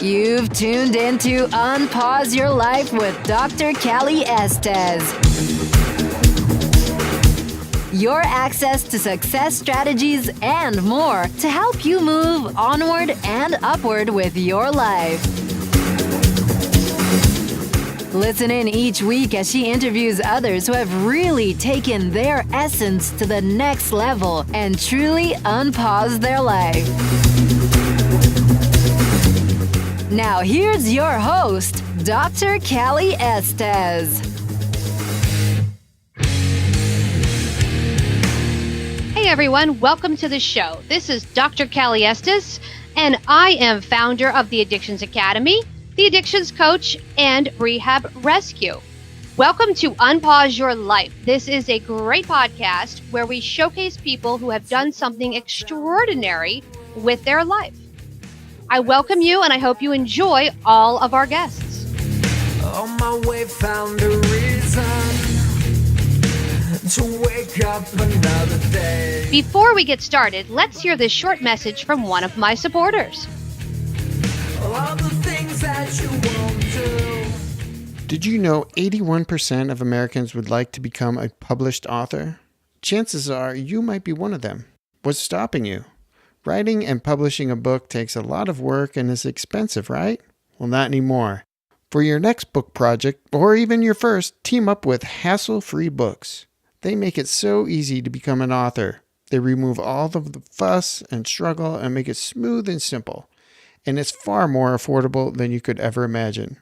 You've tuned into Unpause Your Life with Dr. Cali Estes. Your access to success strategies and more to help you move onward and upward with your life. Listen in each week as she interviews others who have really taken their essence to the next level and truly unpaused their life. Now here's your host, Dr. Cali Estes. Hey everyone, welcome to the show. This is Dr. Cali Estes, and I am founder of the Addictions Academy, the Addictions Coach, and Rehab Rescue. Welcome to Unpause Your Life. This is a great podcast where we showcase people who have done something extraordinary with their life. I welcome you, and I hope you enjoy all of our guests. On my way, found a reason to wake up another day. Before we get started, let's hear this short message from one of my supporters. All the things that you won't do. Did you know 81% of Americans would like to become a published author? Chances are you might be one of them. What's stopping you? Writing and publishing a book takes a lot of work and is expensive, right? Well, not anymore. For your next book project, or even your first, team up with Hassle-Free Books. They make it so easy to become an author. They remove all of the fuss and struggle and make it smooth and simple. And it's far more affordable than you could ever imagine.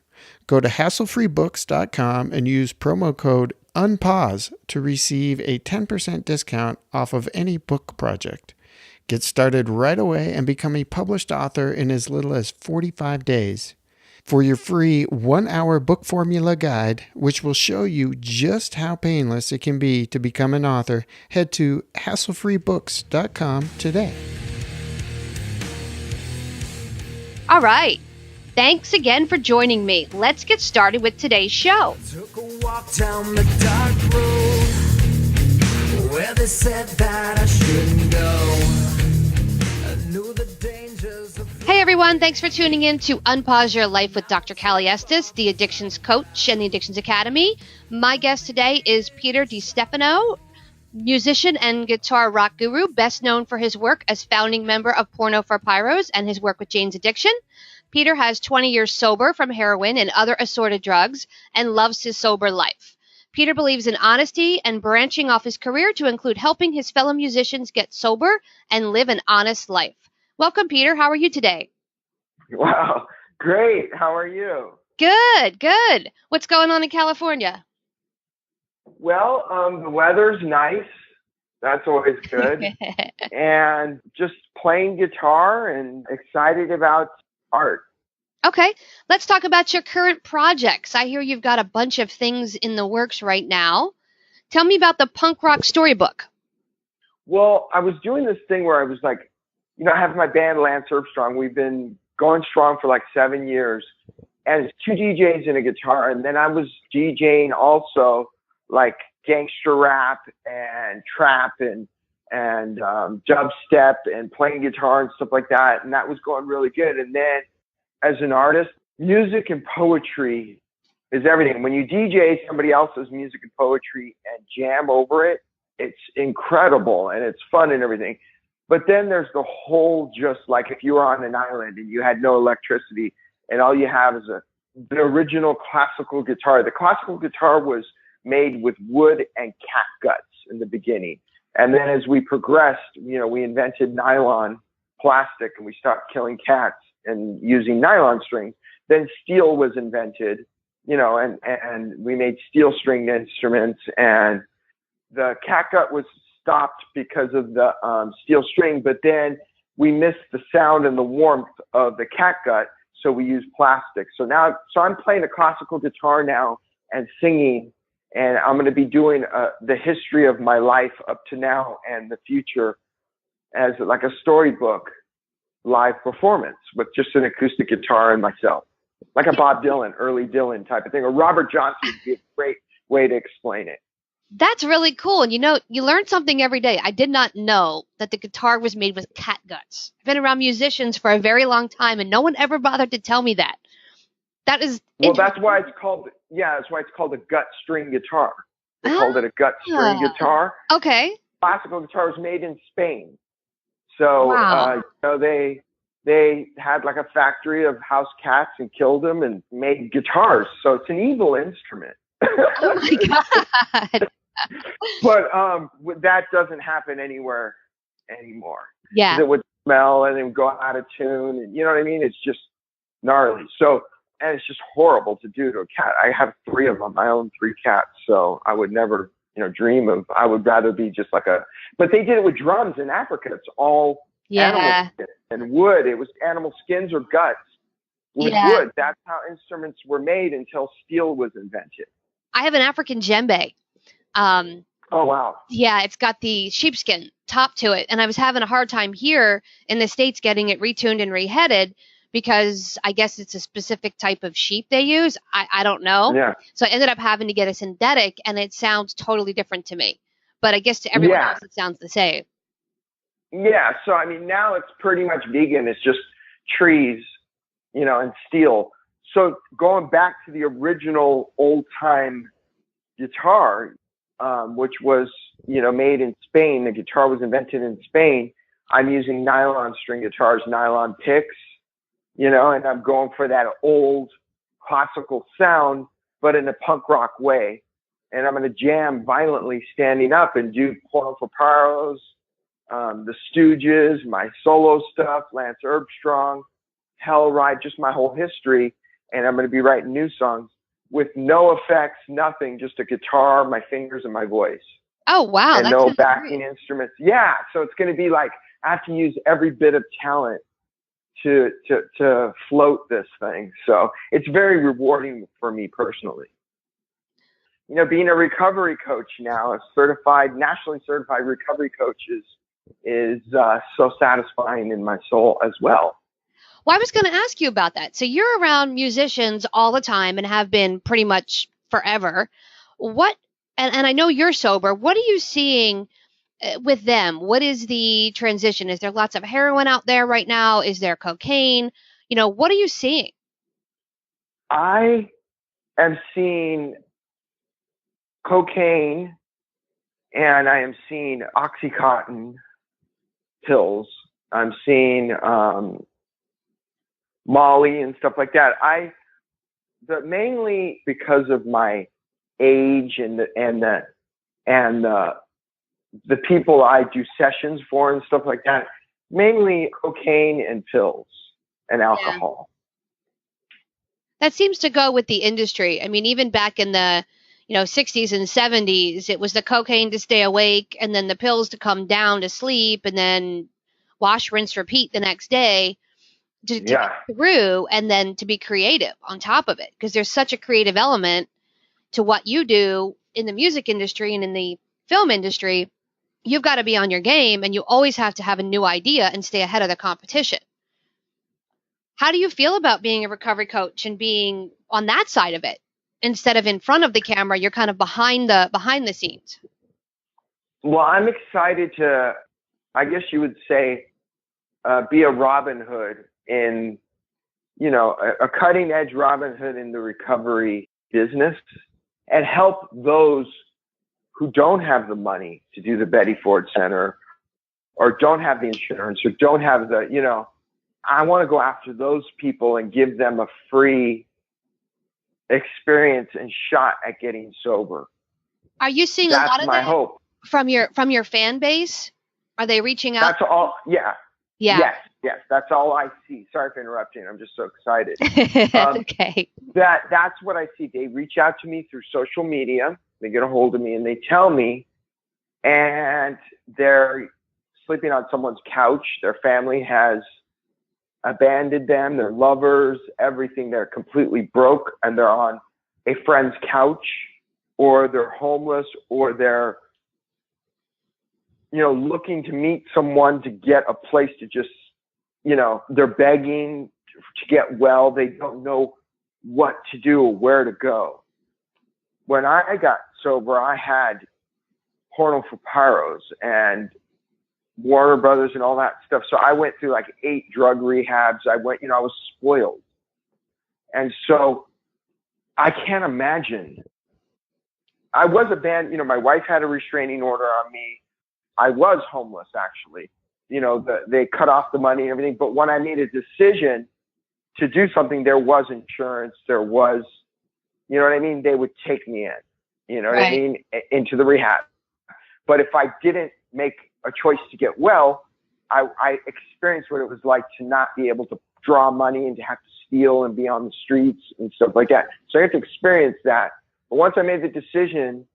Go to hasslefreebooks.com and use promo code UNPAUSE to receive a 10% discount off of any book project. Get started right away and become a published author in as little as 45 days. For your free 1-hour book formula guide, which will show you just how painless it can be to become an author, head to hasslefreebooks.com today. All right. Thanks again for joining me. Let's get started with today's show. Took a walk down the dark road where they said that I shouldn't go. I knew the dangers of... Hey everyone, thanks for tuning in to Unpause Your Life with Dr. Cali Estes, the Addictions Coach and the Addictions Academy. My guest today is Peter DiStefano, musician and guitar rock guru, best known for his work as founding member of Porno for Pyros and his work with Jane's Addiction. Peter has 20 years sober from heroin and other assorted drugs and loves his sober life. Peter believes in honesty and branching off his career to include helping his fellow musicians get sober and live an honest life. Welcome, Peter. How are you today? Wow. Great. How are you? Good, good. What's going on in California? Well, the weather's nice. That's always good. And just playing guitar and excited about art. Okay, let's talk about your current projects. I hear you've got a bunch of things in the works right now. Tell me about the punk rock storybook. Well, I was doing this thing where I was like, I have my band Lance Strong. We've been going strong for like 7 years. And it's 2 DJs and a guitar. And then I was DJing also like gangster rap and trap and dubstep and playing guitar and stuff like that. And that was going really good. And then as an artist, music and poetry is everything. When you DJ somebody else's music and poetry and jam over it, it's incredible and it's fun and everything. But then there's the whole, just like if you were on an island and you had no electricity and all you have is the original classical guitar. The classical guitar was made with wood and cat guts in the beginning. And then as we progressed, we invented nylon plastic and we stopped killing cats and using nylon strings. Then steel was invented, and we made steel stringed instruments, and the cat gut was stopped because of the steel string, but then we missed the sound and the warmth of the cat gut, so we used plastic. So I'm playing a classical guitar now and singing, and I'm going to be doing the history of my life up to now and the future as like a storybook live performance with just an acoustic guitar and myself, like a Bob Dylan, early Dylan type of thing, or Robert Johnson would be a great way to explain it. That's really cool. And you learn something every day. I did not know that the guitar was made with cat guts. I've been around musicians for a very long time, and no one ever bothered to tell me that. That is Well, that's why it's called a gut string guitar. They called it a gut string guitar. Okay. Classical guitar was made in Spain. So, Wow. they had like a factory of house cats and killed them and made guitars. So it's an evil instrument. Oh my God. But that doesn't happen anywhere anymore. Yeah. It would smell and it would go out of tune, and you know what I mean? It's just gnarly. So, and it's just horrible to do to a cat. I have 3 of them. I own 3 cats, so I would never, dream of. I would rather be just like But they did it with drums in Africa. It's all animal skin and wood. It was animal skins or guts with wood. That's how instruments were made until steel was invented. I have an African djembe. Oh, wow. Yeah, it's got the sheepskin top to it. And I was having a hard time here in the States getting it retuned and reheaded because I guess it's a specific type of sheep they use. I don't know. Yeah. So I ended up having to get a synthetic, and it sounds totally different to me. But I guess to everyone else, it sounds the same. Yeah. So, I mean, now it's pretty much vegan. It's just trees, and steel. So going back to the original old-time guitar, which was, made in Spain. The guitar was invented in Spain. I'm using nylon string guitars, nylon picks, and I'm going for that old classical sound, but in a punk rock way. And I'm going to jam violently standing up and do Porno for Pyros, the Stooges, my solo stuff, Lance Armstrong, Hell Ride, just my whole history. And I'm going to be writing new songs with no effects, nothing, just a guitar, my fingers, and my voice. Oh, wow. And no backing instruments. Yeah. So it's going to be like, I have to use every bit of talent to float this thing. So it's very rewarding for me personally. Being a recovery coach now, nationally certified recovery coach is so satisfying in my soul as well. Well, I was going to ask you about that. So you're around musicians all the time and have been pretty much forever. And I know you're sober. What are you seeing with them? What is the transition? Is there lots of heroin out there right now? Is there cocaine? What are you seeing? I am seeing cocaine, and I am seeing Oxycontin pills. I'm seeing Molly and stuff like that. Mainly because of my age and the people I do sessions for and stuff like that. Mainly cocaine and pills and alcohol. That seems to go with the industry. I mean, even back in the 60s and 70s, it was the cocaine to stay awake, and then the pills to come down to sleep, and then wash, rinse, repeat the next day to get through, and then to be creative on top of it, because there's such a creative element to what you do in the music industry and in the film industry. You've got to be on your game, and you always have to have a new idea and stay ahead of the competition. How do you feel about being a recovery coach and being on that side of it? Instead of in front of the camera, you're kind of behind the scenes. Well, I'm excited to, I guess you would say, be a Robin Hood in, a cutting edge Robin Hood in the recovery business, and help those who don't have the money to do the Betty Ford Center, or don't have the insurance, or don't have the, I want to go after those people and give them a free experience and shot at getting sober. Are you seeing a lot of my that hope from your fan base? Are they reaching out? That's all. Yeah. Yeah. Yes. That's all I see. Sorry for interrupting. I'm just so excited. Okay. That's what I see. They reach out to me through social media. They get a hold of me and they tell me, and they're sleeping on someone's couch. Their family has abandoned them, their lovers, everything. They're completely broke, and they're on a friend's couch, or they're homeless, or they're, looking to meet someone to get a place to just, they're begging to get well. They don't know what to do or where to go. When I got sober, I had Porno for Pyros and Warner Brothers and all that stuff. So I went through like 8 drug rehabs. I was spoiled. And so I can't imagine. I was abandoned. My wife had a restraining order on me. I was homeless, actually. They cut off the money and everything. But when I made a decision to do something, there was insurance. There was, you know what I mean? They would take me in, you know what I mean? Into the rehab. But if I didn't make a choice to get well, I experienced what it was like to not be able to draw money and to have to steal and be on the streets and stuff like that. So I had to experience that. But once I made the decision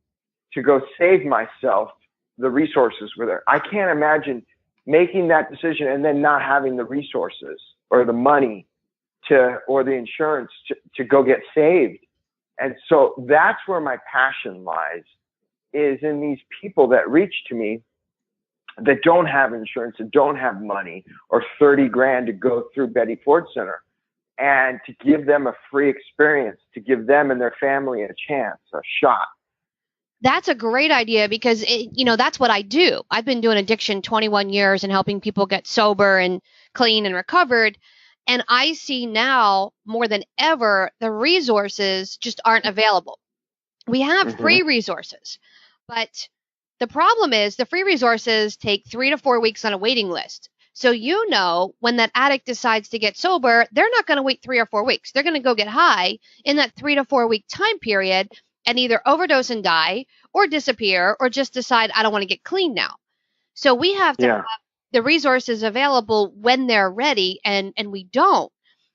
to go save myself, the resources were there. I can't imagine making that decision and then not having the resources or the money or the insurance to go get saved. And so that's where my passion lies, is in these people that reach to me that don't have insurance and don't have money or 30 grand to go through Betty Ford Center, and to give them a free experience, to give them and their family a chance, a shot. That's a great idea, because that's what I do. I've been doing addiction 21 years and helping people get sober and clean and recovered. And I see now more than ever, the resources just aren't available. We have free resources, but the problem is the free resources take 3 to 4 weeks on a waiting list. So, when that addict decides to get sober, they're not going to wait 3 or 4 weeks. They're going to go get high in that 3 to 4 week time period and either overdose and die or disappear or just decide, I don't want to get clean now. So we have to have the resources available when they're ready, and we don't.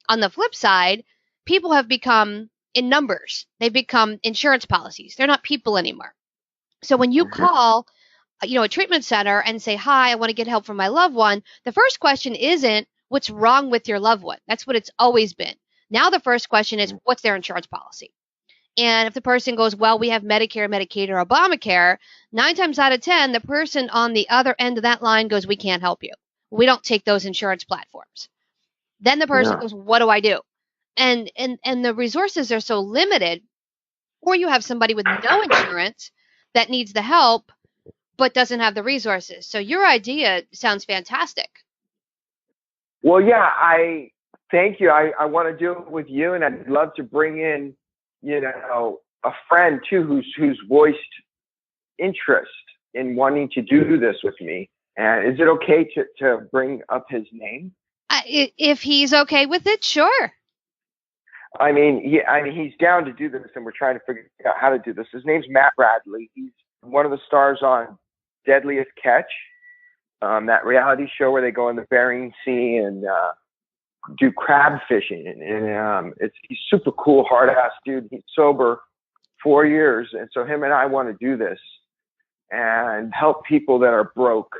On the flip side, people have become in numbers. They've become insurance policies. They're not people anymore. So when you call, a treatment center and say, hi, I want to get help for my loved one, the first question isn't what's wrong with your loved one. That's what it's always been. Now the first question is, what's their insurance policy? And if the person goes, well, we have Medicare, Medicaid, or Obamacare, 9 times out of 10, the person on the other end of that line goes, we can't help you. We don't take those insurance platforms. Then the person goes, what do I do? And the resources are so limited, or you have somebody with no insurance that needs the help but doesn't have the resources. So your idea sounds fantastic. Well, yeah, I thank you. I want to do it with you, and I'd love to bring in, a friend too who's voiced interest in wanting to do this with me. And is it okay to bring up his name? If he's okay with it, sure. He's down to do this, and we're trying to figure out how to do this. His name's Matt Bradley. He's one of the stars on Deadliest Catch, that reality show where they go in the Bering Sea and do crab fishing. And he's super cool, hard ass dude. He's sober 4 years, and so him and I want to do this and help people that are broke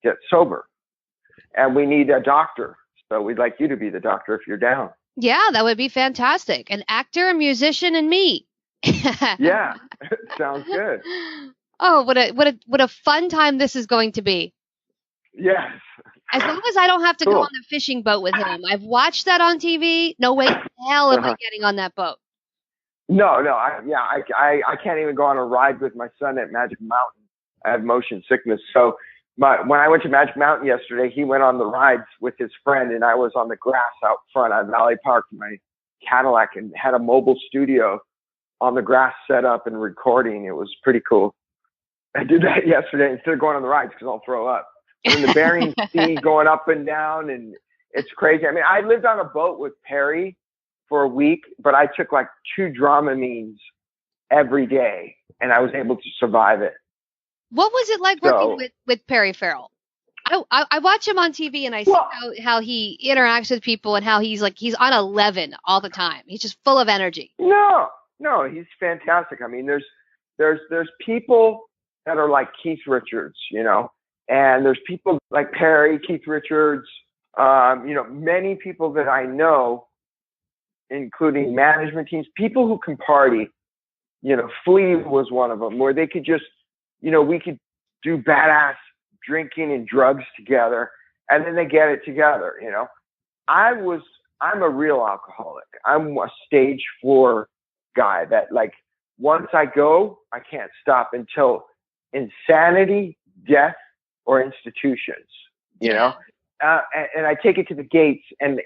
get sober. And we need a doctor, so we'd like you to be the doctor if you're down. Yeah, that would be fantastic. An actor, a musician, and me. Yeah, sounds good. Oh, what a fun time this is going to be. Yes. As long as I don't have to go on the fishing boat with him. I've watched that on TV. No way in hell am I getting on that boat. No, I can't even go on a ride with my son at Magic Mountain. I have motion sickness. So when I went to Magic Mountain yesterday, he went on the rides with his friend, and I was on the grass out front at Valley Park in my Cadillac and had a mobile studio on the grass set up and recording. It was pretty cool. I did that yesterday instead of going on the rides because I'll throw up. We're in the Bering Sea going up and down, and it's crazy. I lived on a boat with Perry for a week, but I took like 2 Dramamines every day, and I was able to survive it. What was it like working with Perry Farrell? I watch him on TV, and I see how he interacts with people and how he's on 11 all the time. He's just full of energy. No, he's fantastic. There's people that are like Keith Richards, and there's people like Perry, Keith Richards, many people that I know, including management teams, people who can party. Flea was one of them, where they could just, we could do badass drinking and drugs together, and then they get it together. I'm a real alcoholic. I'm a stage 4 guy that, like, once I go, I can't stop until insanity, death, or institutions. You know, and I take it to the gates, and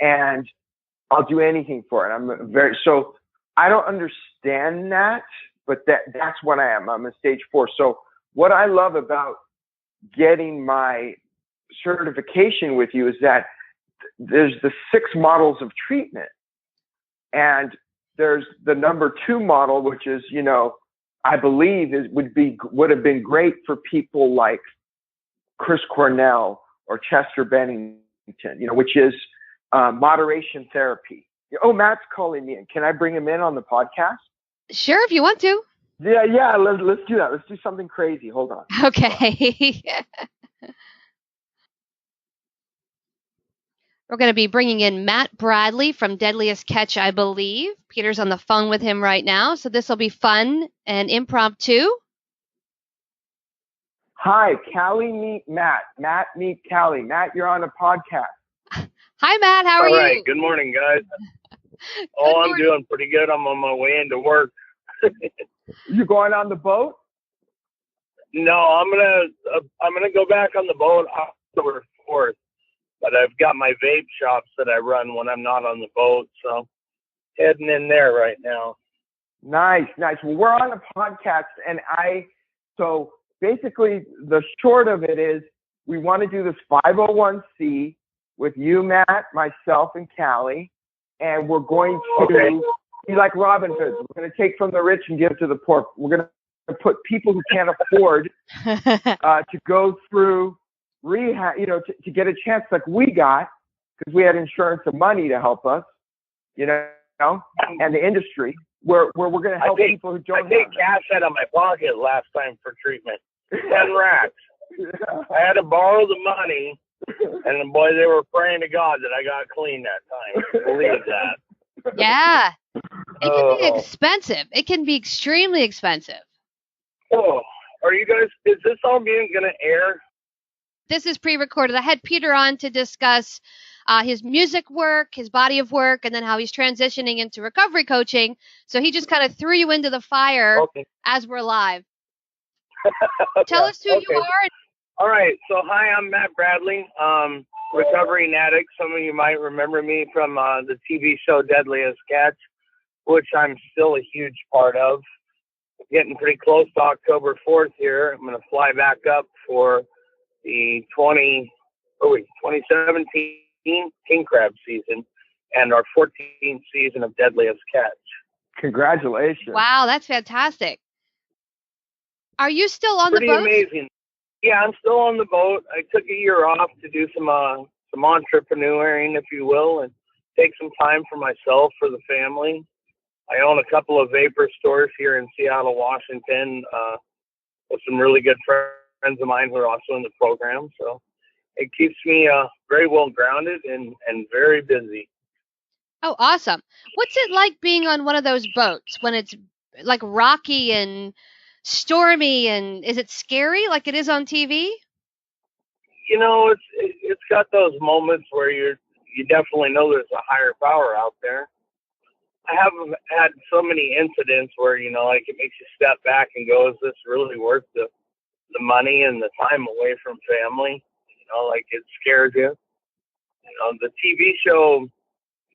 I'll do anything for it. So I don't understand that, but that's what I am. I'm a stage 4. So what I love about getting my certification with you is that there's the 6 models of treatment, and there's the number 2 model, which is, you know, I believe would have been great for people like Chris Cornell or Chester Bennington, you know, which is moderation therapy. Oh, Matt's calling me in. Can I bring him in on the podcast? Sure, if you want to. Yeah. Let's do that. Let's do something crazy. Hold on. Okay. We're going to be bringing in Matt Bradley from Deadliest Catch, I believe. Peter's on the phone with him right now, so this will be fun and impromptu. Hi, Cali meet Matt. Matt meet Cali. Matt, you're on a podcast. Hi, Matt. How are you? All right. Good morning, guys. I'm doing pretty good. I'm on my way into work. You going on the boat? No, I'm gonna go back on the boat October 4th. But I've got my vape shops that I run when I'm not on the boat, so heading in there right now. Nice. Well, we're on a podcast, and so basically the short of it is we want to do this 501c with you, Matt, myself, and Cali, and we're going to be like Robin Hood. We're going to take from the rich and give to the poor. We're going to put people who can't afford to go through rehab, you know, to get a chance like we got, because we had insurance and money to help us, you know, and the industry, where we're going to help people who don't. I paid cash out of my pocket last time for treatment. 10 racks. I had to borrow the money, and boy, they were praying to God that I got clean that time. Believe that. Yeah. It can be expensive. It can be extremely expensive. Oh, are you guys, is this all going to air? This is pre-recorded. I had Peter on to discuss his music work, his body of work, and then how he's transitioning into recovery coaching. So he just kind of threw you into the fire as we're live. Tell us who you are. All right. So, hi, I'm Matt Bradley, recovering addict. Some of you might remember me from the TV show Deadliest Catch, which I'm still a huge part of. Getting pretty close to October 4th here. I'm going to fly back up for the 2017 king crab season and our 14th season of Deadliest Catch. Congratulations. Wow, that's fantastic. Are you still on the boat? Pretty amazing. Yeah, I'm still on the boat. I took a year off to do some entrepreneuring, if you will, and take some time for myself, for the family. I own a couple of vapor stores here in Seattle, Washington, with some really good friends of mine who are also in the program. So it keeps me very well grounded and very busy. Oh, awesome. What's it like being on one of those boats when it's like rocky and stormy, and is it scary like it is on TV? You know, it's got those moments where you definitely know there's a higher power out there. I haven't had so many incidents where, you know, like it makes you step back and go, is this really worth the money and the time away from family? You know, like it scares you. You know, the TV show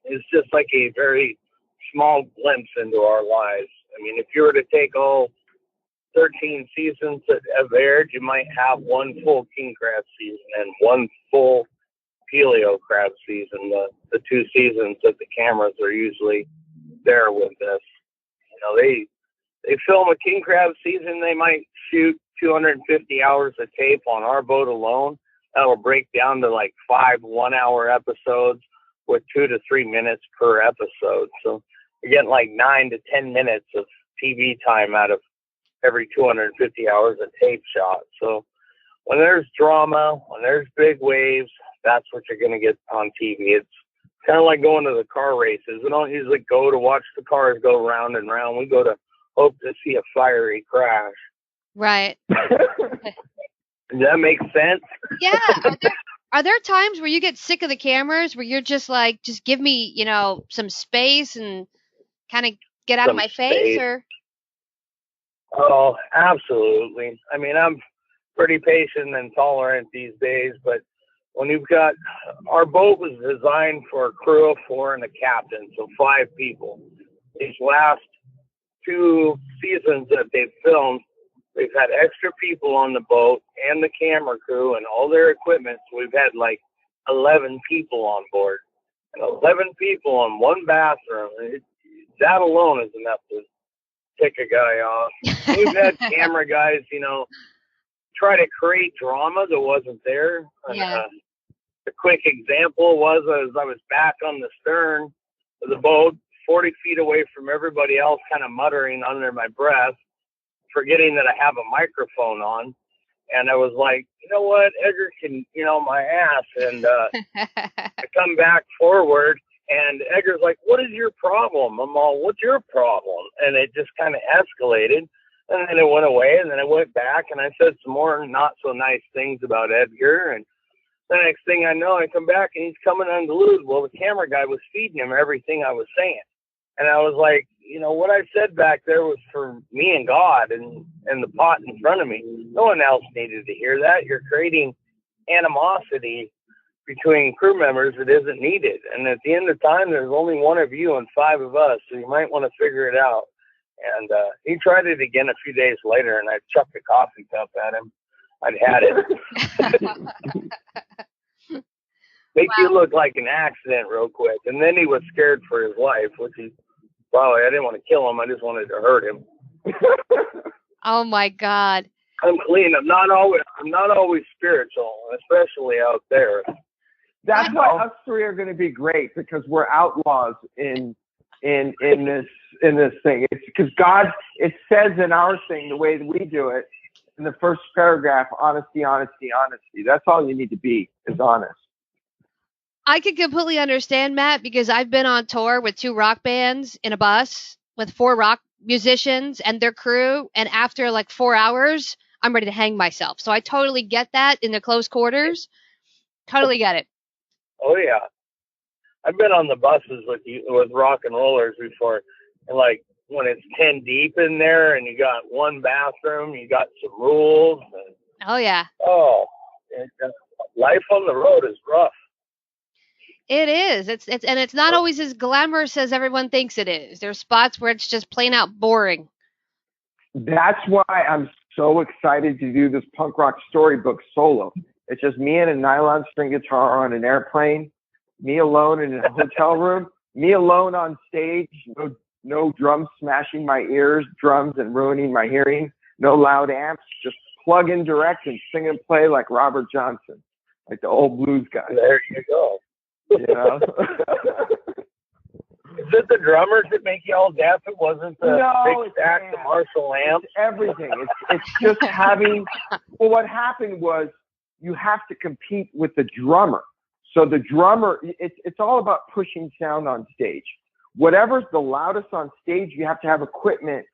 is just like a very small glimpse into our lives. I mean, if you were to take all 13 seasons that have aired, you might have one full king crab season and one full paleo crab season, the 2 seasons that the cameras are usually there with us. You know, they film a king crab season, they might shoot 250 hours of tape on our boat alone. That will break down to like 5 1-hour episodes with 2 to 3 minutes per episode. So you're getting like 9 to 10 minutes of TV time out of every 250 hours of tape shot. So when there's drama, when there's big waves, that's what you're going to get on TV. It's kind of like going to the car races. We don't usually go to watch the cars go round and round. We go to hope to see a fiery crash. Right. Does that make sense? Yeah. Are there times where you get sick of the cameras, where you're just like, just give me, you know, some space and kind of get out of my face? Or Oh, absolutely. I mean, I'm pretty patient and tolerant these days, but when you've got, our boat was designed for a crew of 4 and a captain, so 5 people. These last 2 seasons that they've filmed, they've had extra people on the boat and the camera crew and all their equipment. So we've had like 11 people on board, and 11 people on one bathroom. That alone is enough to tick a guy off. We've had camera guys, try to create drama that wasn't there. Yeah. A quick example was as I was back on the stern of the boat, 40 feet away from everybody else, kind of muttering under my breath, forgetting that I have a microphone on. And I was like, you know what, Edgar can, my ass. And I come back forward, and Edgar's like, what is your problem? I'm all, what's your problem? And it just kind of escalated. And then it went away, and then I went back, and I said some more not so nice things about Edgar. And the next thing I know, I come back, and he's coming unglued. Well, the camera guy was feeding him everything I was saying. And I was like, what I said back there was for me and God and the pot in front of me. No one else needed to hear that. You're creating animosity between crew members that isn't needed. And at the end of time, there's only one of you and 5 of us, so you might want to figure it out. And he tried it again a few days later, and I chucked a coffee cup at him. I'd had it. Make you look like an accident real quick. And then he was scared for his life, which he probably, I didn't want to kill him. I just wanted to hurt him. Oh my God. I'm clean. I'm not always spiritual, especially out there. That's why us 3 are going to be great, because we're outlaws in this thing. It's because God, it says in our thing, the way that we do it, in the first paragraph, honesty, honesty, honesty. That's all you need to be, is honest. I can completely understand, Matt, because I've been on tour with 2 rock bands in a bus with 4 rock musicians and their crew. And after like 4 hours, I'm ready to hang myself. So I totally get that in the close quarters. Totally get it. Oh, yeah. I've been on the buses with rock and rollers before. And like when it's 10 deep in there and you got one bathroom, you got some rules. And, oh, yeah. Life on the road is rough. It is. It's not always as glamorous as everyone thinks it is. There's spots where it's just plain out boring. That's why I'm so excited to do this punk rock storybook solo. It's just me and a nylon string guitar on an airplane, me alone in a hotel room, me alone on stage, no drums smashing my ears, drums and ruining my hearing, no loud amps, just plug in direct and sing and play like Robert Johnson, like the old blues guy. There you go. Is it the drummers that make you all deaf? It wasn't the big stack of Marshall amps? It's everything. It's just having, well, what happened was you have to compete with the drummer. So the drummer, it's all about pushing sound on stage. Whatever's the loudest on stage, you have to have equipment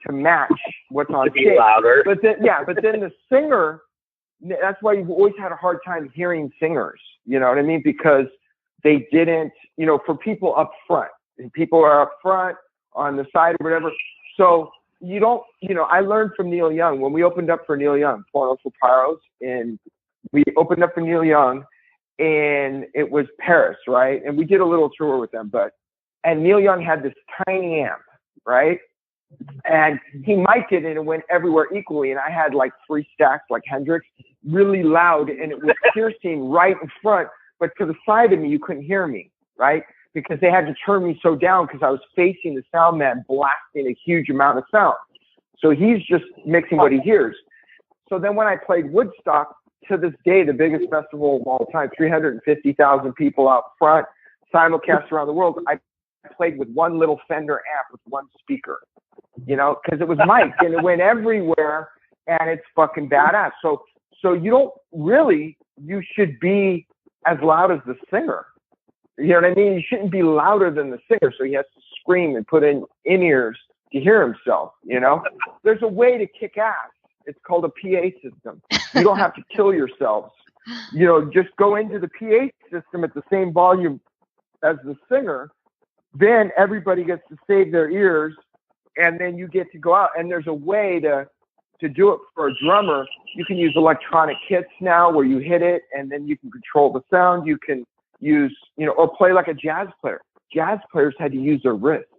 to match what's on stage. Louder. But then the singer, that's why you've always had a hard time hearing singers. You know what I mean? Because they didn't, for people up front, and people are up front on the side or whatever. So you don't, I learned from Neil Young when we opened up for Neil Young, Porno for Pyros, and we opened up for Neil Young, and it was Paris, right? And we did a little tour with them, and Neil Young had this tiny amp, right? And he mic'd it and it went everywhere equally. And I had like 3 stacks like Hendrix, really loud, and it was piercing right in front. But to the side of me, you couldn't hear me, right? Because they had to turn me so down because I was facing the sound man blasting a huge amount of sound. So he's just mixing what he hears. So then when I played Woodstock, to this day, the biggest festival of all time, 350,000 people out front, simulcast around the world, I played with one little Fender amp with one speaker, because it was mic'd and it went everywhere, and it's fucking badass. So you don't really, you should be as loud as the singer. You know what I mean? You shouldn't be louder than the singer, so he has to scream and put in ears to hear himself, There's a way to kick ass. It's called a PA system. You don't have to kill yourselves. Just go into the PA system at the same volume as the singer. Then everybody gets to save their ears, and then you get to go out. And there's a way to do it for a drummer. You can use electronic kits now where you hit it and then you can control the sound. You can use, or play like a jazz player. Jazz players had to use their wrists,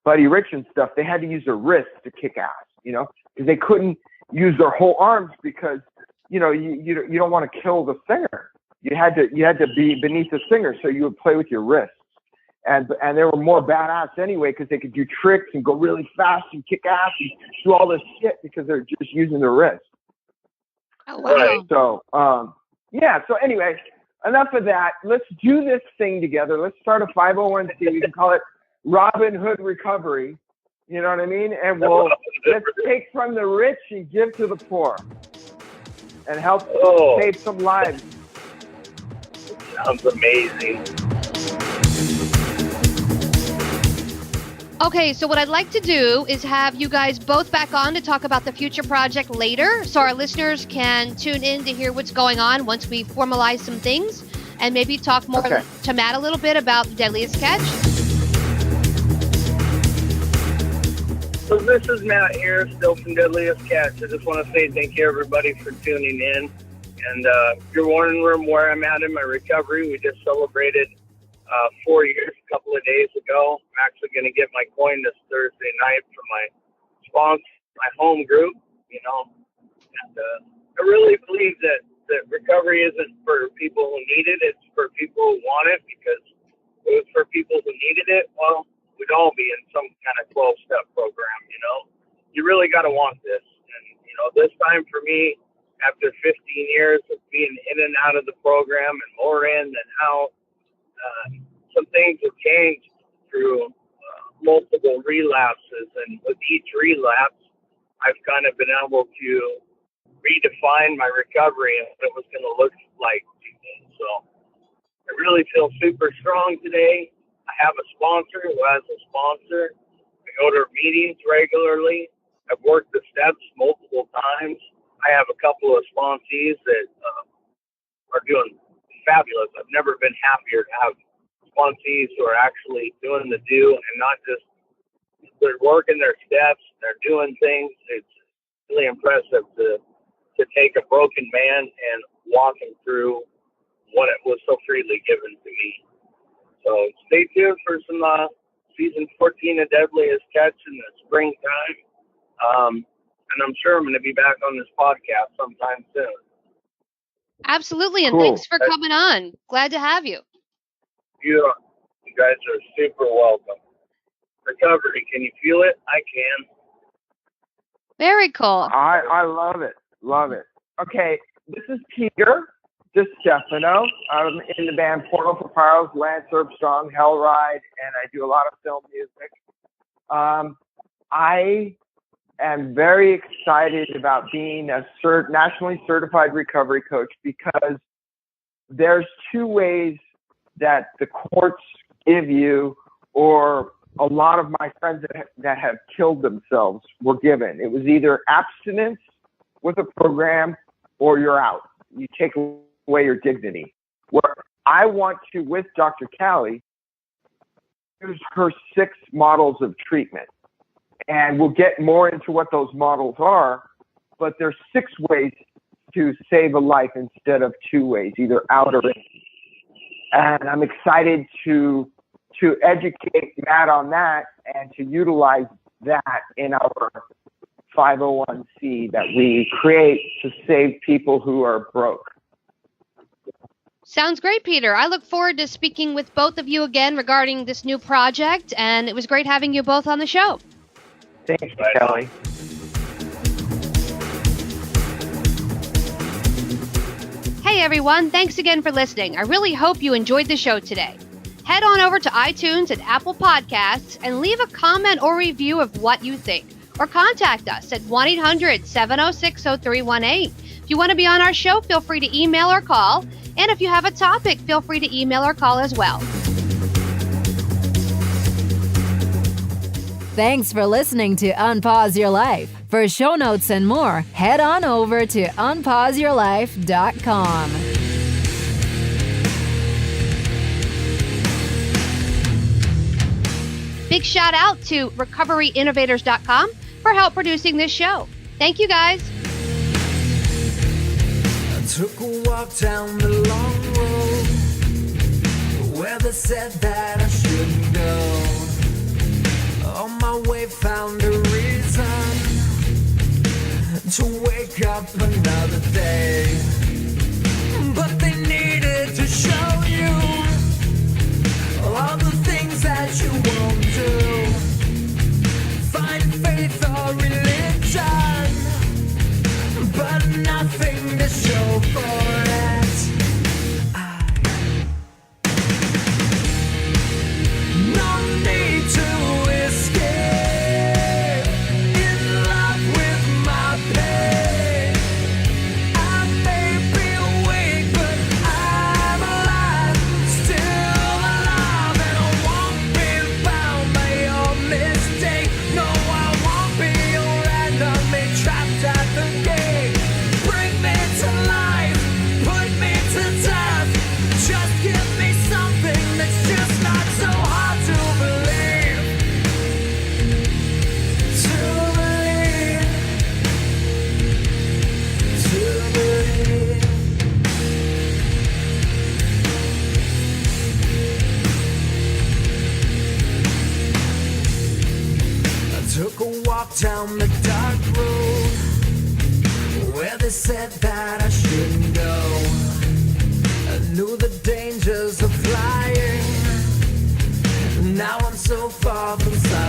Buddy Rich and stuff. They had to use their wrists to kick ass, because they couldn't use their whole arms because, you don't want to kill the singer. You had to be beneath the singer. So you would play with your wrists. And they were more badass anyway because they could do tricks and go really fast and kick ass and do all this shit because they're just using their wrists. Oh, wow. Right. So, So anyway, enough of that. Let's do this thing together. Let's start a 501c. We can call it Robin Hood Recovery. You know what I mean? And let's take from the rich and give to the poor and help save some lives. Sounds amazing. Okay, so what I'd like to do is have you guys both back on to talk about the future project later so our listeners can tune in to hear what's going on once we formalize some things and maybe talk more to Matt a little bit about the Deadliest sketch. So this is Matt here, still from Deadliest Catch. I just want to say thank you, everybody, for tuning in. And your warning room where I'm at in my recovery, we just celebrated 4 years a couple of days ago. I'm actually going to get my coin this Thursday night from my sponsor, my home group, And I really believe that recovery isn't for people who need it. It's for people who want it, because if it was for people who needed it, well, we'd all be in some kind of 12-step program, You really got to want this. And, this time for me, after 15 years of being in and out of the program and more in than out, some things have changed through multiple relapses, and with each relapse, I've kind of been able to redefine my recovery and what it was going to look like to me. So I really feel super strong today. I have a sponsor who has a sponsor. I go to meetings regularly. I've worked the steps multiple times. I have a couple of sponsees that are doing fabulous. I've never been happier to have sponsees who are actually doing the do and not just, they're working their steps, they're doing things. It's really impressive to take a broken man and walk him through what it was so freely given to me. So stay tuned for some season 14 of Deadliest Catch in the springtime. And I'm sure I'm going to be back on this podcast sometime soon. Absolutely, and Cool. Thanks for coming on. Glad to have you. You guys are super welcome. Recovery, can you feel it? I can. Very cool. I love it. Love it. Okay, this is Peter DiStefano. I'm in the band Porno for Pyros, Lance Armstrong, Hellride, and I do a lot of film music. I am very excited about being a nationally certified recovery coach because there's two ways that the courts give you, or a lot of my friends that have killed themselves were given. It was either abstinence with a program or you're out. You take away your dignity. Where I want to, with Dr. Cali, use her 6 models of treatment. And we'll get more into what those models are, but there's 6 ways to save a life instead of 2 ways, either out or in. And I'm excited to educate Matt on that and to utilize that in our 501c that we create to save people who are broke. Sounds great, Peter. I look forward to speaking with both of you again regarding this new project, and it was great having you both on the show. Thanks, Kelly. Hey, everyone. Thanks again for listening. I really hope you enjoyed the show today. Head on over to iTunes and Apple Podcasts and leave a comment or review of what you think. Or contact us at 1-800-706-0318. If you want to be on our show, feel free to email or call. And if you have a topic, feel free to email or call as well. Thanks for listening to Unpause Your Life. For show notes and more, head on over to unpauseyourlife.com. Big shout out to recoveryinnovators.com for help producing this show. Thank you, guys. I took a walk down the long road where they said that I shouldn't go. On my way found a reason to wake up another day. But they needed to show you all the things that you won't do. Find faith or religion, but nothing to show for it. No need to escape in love with my pain. I may be weak, but I'm alive, still alive, and I won't be bound by your mistake. No, I won't be your enemy, trapped at the gate. Bring me to life, put me to death. Just give me something that's just not so hard to believe. To believe. To believe. I took a walk down the dark road where they said that I shouldn't go. I knew the dangers of flying. Now I'm so far from sight.